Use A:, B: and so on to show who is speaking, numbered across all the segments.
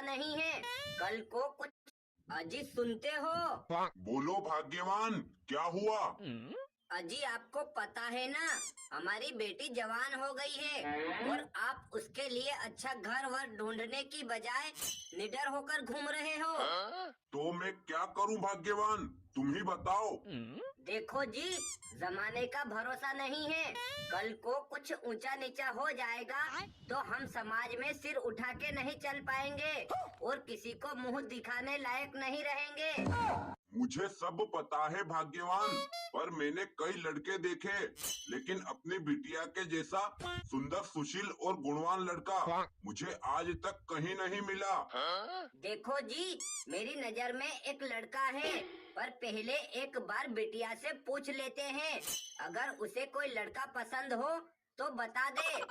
A: नहीं है, कल को कुछ अजी सुनते हो?
B: बोलो भाग्यवान, क्या हुआ?
A: अजी आपको पता है ना, हमारी बेटी जवान हो गई है और आप उसके लिए अच्छा घर वर ढूंढने की बजाय निडर होकर घूम रहे हो।
B: तो मैं क्या करूं भाग्यवान, तुम ही बताओ।
A: देखो जी, जमाने का भरोसा नहीं है, कल को कुछ ऊंचा नीचा हो जाएगा तो हम समाज में सिर उठा के नहीं चल पाएंगे और किसी को मुंह दिखाने लायक नहीं रहेंगे।
B: मुझे सब पता है भाग्यवान, पर मैंने कई लड़के देखे, लेकिन अपनी बिटिया के जैसा सुंदर, सुशील और गुणवान लड़का मुझे आज तक कहीं नहीं मिला।
A: देखो जी, मेरी नजर में एक लड़का है, पर पहले एक बार बिटिया से पूछ लेते हैं, अगर उसे कोई लड़का पसंद हो तो बता दे।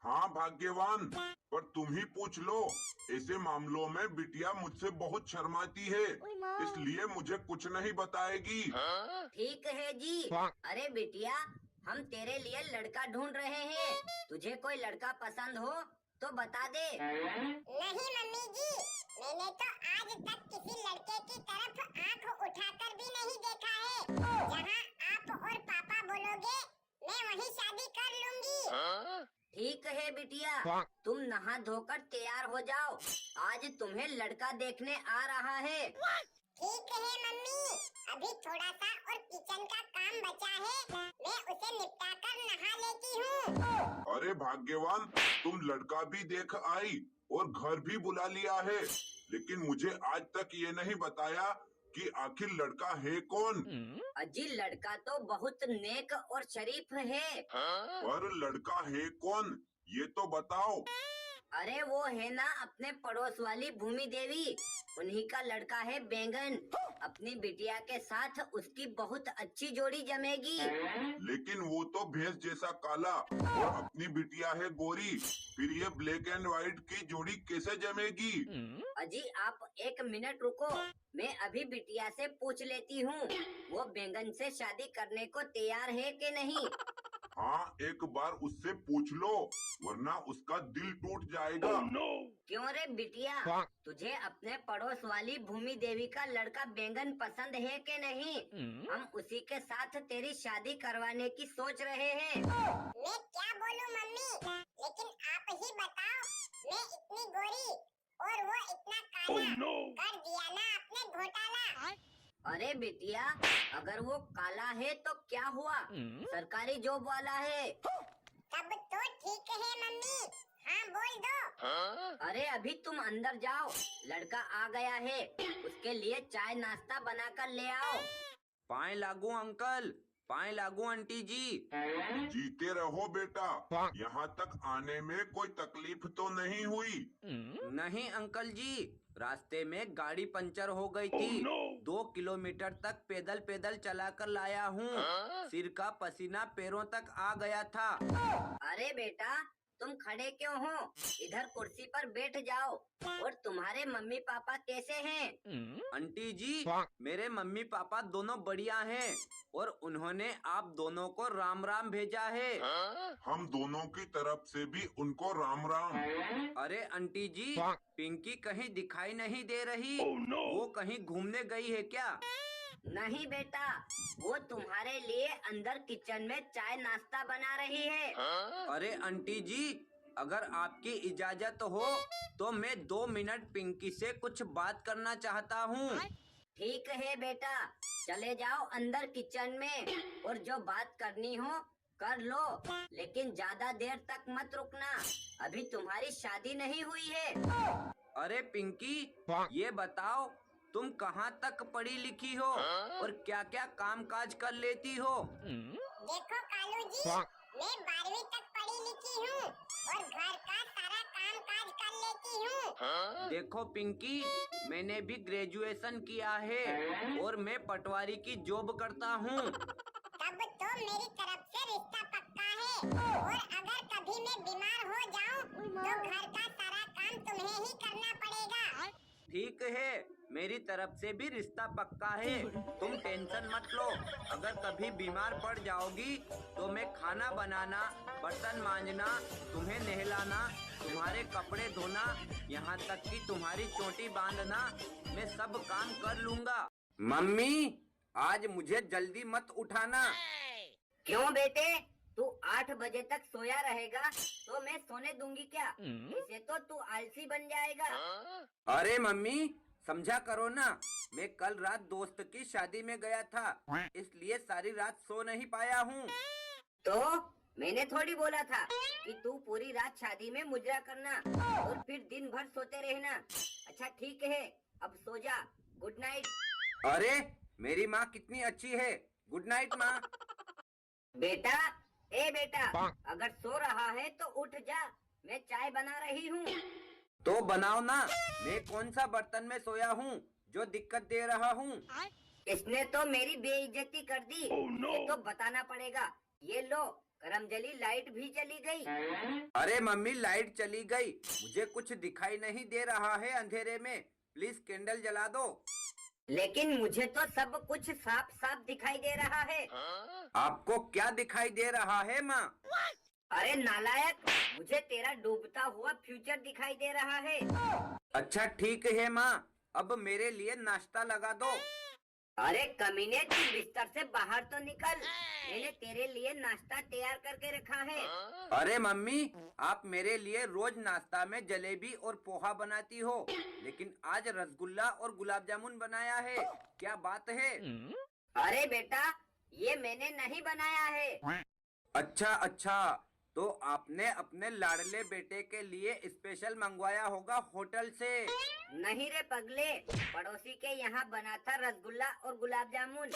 B: हाँ भाग्यवान, पर तुम ही पूछ लो, ऐसे मामलों में बिटिया मुझसे बहुत शर्माती है, इसलिए मुझे कुछ नहीं बताएगी।
A: ठीक है जी। अरे बिटिया, हम तेरे लिए लड़का ढूंढ रहे हैं, तुझे कोई लड़का पसंद हो तो बता दे।
C: नहीं मम्मी जी, मैंने तो आज तक किसी लड़के की तरफ आंख उठाकर भी नहीं देखा है। जहाँ आप और पापा बोलोगे, मैं वहीं शादी कर लूंगी।
A: ठीक है बिटिया, तुम नहा धोकर तैयार हो जाओ, आज तुम्हें लड़का देखने आ रहा है।
C: ठीक है मम्मी, अभी थोड़ा सा और किचन का काम बचा है, मैं उसे निपटा कर नहा लेती हूँ।
B: अरे भाग्यवान, तुम लड़का भी देख आई और घर भी बुला लिया है, लेकिन मुझे आज तक ये नहीं बताया कि आखिर लड़का है कौन।
A: अजी लड़का तो बहुत नेक और शरीफ है।
B: पर लड़का है कौन, ये तो बताओ।
A: अरे वो है ना अपने पड़ोस वाली भूमि देवी, उन्हीं का लड़का है बैंगन। अपनी बिटिया के साथ उसकी बहुत अच्छी जोड़ी जमेगी।
B: लेकिन वो तो भैंस जैसा काला और अपनी बिटिया है गोरी, फिर ये ब्लैक एंड व्हाइट की जोड़ी कैसे जमेगी?
A: अजी आप एक मिनट रुको, मैं अभी बिटिया से पूछ लेती हूँ, वो बैंगन से शादी करने को तैयार है कि नहीं।
B: हाँ, एक बार उससे पूछ लो, वरना उसका दिल टूट जाएगा।
A: क्यों रे बिटिया, तुझे अपने पड़ोस वाली भूमि देवी का लड़का बैंगन पसंद है कि नहीं? हम उसी के साथ तेरी शादी करवाने की सोच रहे हैं।
C: मैं क्या बोलूं मम्मी, लेकिन आप ही बताओ, मैं इतनी गोरी और वो इतना काला, कर दिया ना आपने घोटाला।
A: अरे बिटिया, अगर वो काला है तो क्या हुआ, सरकारी जॉब वाला है।
C: तब तो ठीक है मम्मी, हाँ बोल दो।
A: अरे अभी तुम अंदर जाओ, लड़का आ गया है, उसके लिए चाय नाश्ता बनाकर ले आओ।
D: पाए लागू अंकल, पाए लागू आंटी जी।
B: जीते रहो बेटा, यहाँ तक आने में कोई तकलीफ तो नहीं हुई?
D: नहीं अंकल जी, रास्ते में गाड़ी पंचर हो गई थी। 2 किलोमीटर तक पैदल पैदल चला कर लाया हूँ। सिर का पसीना पैरों तक आ गया था।
A: अरे बेटा, तुम खड़े क्यों हो, इधर कुर्सी पर बैठ जाओ। और तुम्हारे मम्मी पापा कैसे हैं?
D: आंटी जी, मेरे मम्मी पापा दोनों बढ़िया हैं और उन्होंने आप दोनों को राम राम भेजा है।
B: हम दोनों की तरफ से भी उनको राम राम।
D: अरे आंटी जी, पिंकी कहीं दिखाई नहीं दे रही। वो कहीं घूमने गई है क्या?
A: नहीं बेटा, वो तुम्हारे लिए अंदर किचन में चाय नाश्ता बना रही है।
D: अरे आंटी जी, अगर आपकी इजाजत हो तो मैं 2 मिनट पिंकी से कुछ बात करना चाहता हूँ।
A: ठीक है बेटा, चले जाओ अंदर किचन में और जो बात करनी हो कर लो, लेकिन ज्यादा देर तक मत रुकना, अभी तुम्हारी शादी नहीं हुई है।
D: अरे पिंकी, ये बताओ तुम कहाँ तक पढ़ी लिखी हो और क्या क्या काम काज कर लेती हो?
C: देखो कालू जी, मैं 12वीं तक पढ़ी लिखी हूँ और घर का सारा काम काज कर लेती हूँ।
D: देखो पिंकी, मैंने भी ग्रेजुएशन किया है और मैं पटवारी की जॉब करता हूँ।
C: तब तो मेरी तरफ से रिश्ता पक्का है, और अगर कभी मैं बीमार हो जाऊँ तो घर का सारा काम तुम्हें ही करना पड़ेगा।
D: ठीक है, मेरी तरफ से भी रिश्ता पक्का है। तुम टेंशन मत लो। अगर कभी बीमार पड़ जाओगी तो मैं खाना बनाना, बर्तन मांजना, तुम्हें नहलाना, तुम्हारे कपड़े धोना, यहाँ तक कि तुम्हारी चोटी बांधना, मैं सब काम कर लूँगा। मम्मी, आज मुझे जल्दी मत उठाना।
A: क्यों बेटे, तू 8 बजे तक सोया रहेगा तो मैं सोने दूंगी क्या? ऐसे तो तू आलसी बन जाएगा।
D: अरे मम्मी, समझा करो ना, मैं कल रात दोस्त की शादी में गया था, इसलिए सारी रात सो नहीं पाया हूँ।
A: तो मैंने थोड़ी बोला था कि तू पूरी रात शादी में मुजरा करना और फिर दिन भर सोते रहना। अच्छा ठीक है, अब सो जा। Good night.
D: अरे मेरी माँ कितनी अच्छी है। गुड नाइट माँ।
A: बेटा, ए बेटा, अगर सो रहा है तो उठ जा, मैं चाय बना रही हूँ।
D: तो बनाओ ना, मैं कौन सा बर्तन में सोया हूँ जो दिक्कत दे रहा हूँ?
A: इसने तो मेरी बेइज्जती कर दी। ये तो बताना पड़ेगा। ये लो, करमजली लाइट भी चली गई।
D: अरे मम्मी, लाइट चली गई, मुझे कुछ दिखाई नहीं दे रहा है अंधेरे में, प्लीज कैंडल जला दो।
A: लेकिन मुझे तो सब कुछ साफ साफ दिखाई दे रहा है।
D: आपको क्या दिखाई दे रहा है माँ?
A: अरे नालायक, मुझे तेरा डूबता हुआ फ्यूचर दिखाई दे रहा है।
D: अच्छा ठीक है माँ, अब मेरे लिए नाश्ता लगा दो।
A: अरे कमीने, तू बिस्तर से बाहर तो निकल, मैंने तेरे लिए नाश्ता तैयार करके रखा है।
D: अरे मम्मी, आप मेरे लिए रोज नाश्ता में जलेबी और पोहा बनाती हो, लेकिन आज रसगुल्ला और गुलाब जामुन बनाया है, क्या बात है?
A: अरे बेटा, ये मैंने नहीं बनाया है।
D: अच्छा अच्छा, तो आपने अपने लाडले बेटे के लिए स्पेशल मंगवाया होगा होटल से।
A: नहीं रे पगले, पड़ोसी के यहाँ बना था रसगुल्ला और गुलाब जामुन,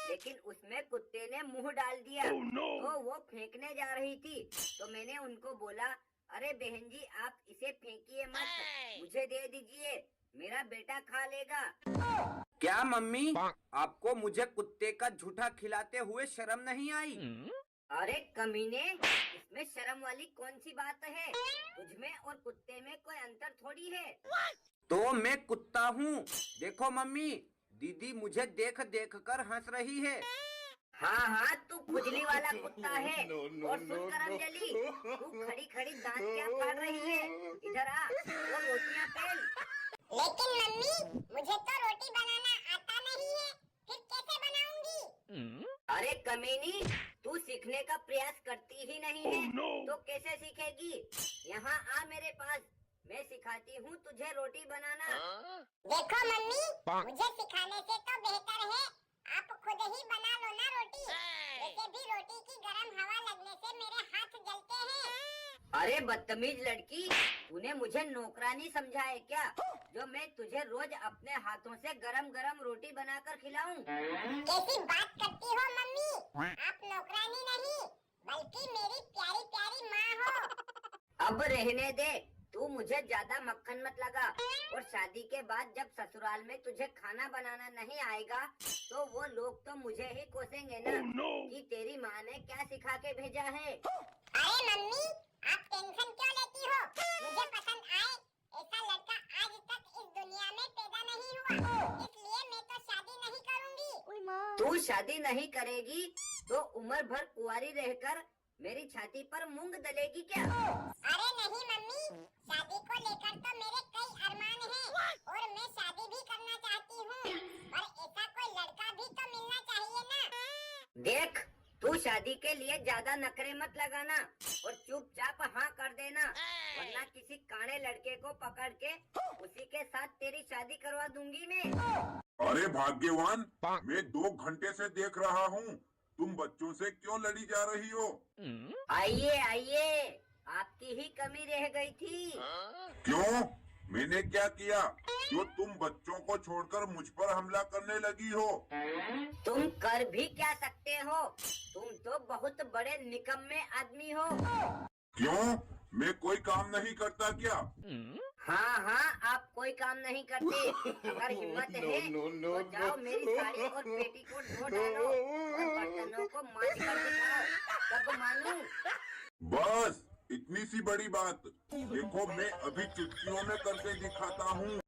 A: लेकिन उसमें कुत्ते ने मुंह डाल दिया। तो वो फेंकने जा रही थी, तो मैंने उनको बोला, अरे बहन जी, आप इसे फेंकिए मत, मुझे दे दीजिए, मेरा बेटा खा लेगा।
D: क्या मम्मी, आपको मुझे कुत्ते का झूठा खिलाते हुए शर्म नहीं आई?
A: अरे कमीने, इसमें शर्म वाली कौन सी बात है? तुझमें और कुत्ते में कोई अंतर थोड़ी है।
D: तो मैं कुत्ता हूँ। देखो मम्मी, दीदी मुझे देख देख कर हंस रही है।
A: हाँ हाँ, तू खुजली वाला कुत्ता है। और सुन करमजली, तू खड़ी खड़ी दांत क्या फाड़ रही है? इधर आ, वो रोटियां पेल।
C: लेकिन मम्मी, मुझे तो रोटी बनाना आता नहीं है, फिर कैसे बनाऊंगी?
A: अरे कमीनी, तू सीखने का प्रयास करती ही नहीं है, तो कैसे सीखेगी? यहाँ आ मेरे पास, मैं सिखाती हूँ तुझे रोटी बनाना।
C: देखो मम्मी, मुझे सिखाने से तो बेहतर है आप खुद ही बना लो ना रोटी। वैसे भी रोटी की गरम हवा लगने से मेरे हाथ जलते हैं।
A: अरे बदतमीज लड़की, तूने मुझे नौकरानी समझा है क्या, जो मैं तुझे रोज अपने हाथों से गरम गरम रोटी बनाकर खिलाऊं?
C: कैसी बात करती हो मम्मी? आप नौकरानी नहीं, बल्कि मेरी प्यारी प्यारी माँ हो।
A: अब रहने दे, तू मुझे ज्यादा मक्खन मत लगा। और शादी के बाद जब ससुराल में तुझे खाना बनाना नहीं आएगा, तो वो लोग तो मुझे ही कोसेंगे ना कि तेरी माँ ने क्या सिखा के भेजा है।
C: अरे मम्मी, आप टेंशन क्यों लेती हो? मुझे पसंद आए ऐसा लड़का आज तक इस दुनिया में पैदा नहीं हुआ, इसलिए मैं तो शादी नहीं करूंगी।
A: तू शादी नहीं करेगी तो उम्र भर कुंवारी रहकर मेरी छाती पर मूंग दलेगी क्या?
C: अरे नहीं मम्मी, शादी को लेकर तो मेरे कई अरमान हैं और मैं शादी भी करना चाहती हूँ, पर ऐसा कोई लड़का भी तो मिलना चाहिए ना।
A: देख, तू शादी के लिए ज्यादा नखरे मत लगाना और चुपचाप हाँ कर देना, वरना किसी काणे लड़के को पकड़ के उसी के साथ तेरी शादी करवा दूंगी मैं।
B: अरे भाग्यवान, मैं 2 घंटे से देख रहा हूँ, तुम बच्चों से क्यों लड़ी जा रही हो?
A: आइए आइए, आपकी ही कमी रह गई थी।
B: क्यों? मैंने क्या किया जो तुम बच्चों को छोड़कर मुझ पर हमला करने लगी हो?
A: तुम कर भी क्या सकते हो? तुम तो बहुत बड़े निकम्मे आदमी हो।
B: क्यों? मैं कोई काम नहीं करता क्या?
A: हाँ हाँ, आप कोई काम नहीं करते। अगर हिम्मत है तो जाओ मेरी साड़ी और पेटीकोट धो डालो और बर्तनों को मांज कर दिखाओ, तब मानूं।
B: बस इतनी सी बड़ी बात। देखो मैं अभी चुटकियों में करके दिखाता हूँ।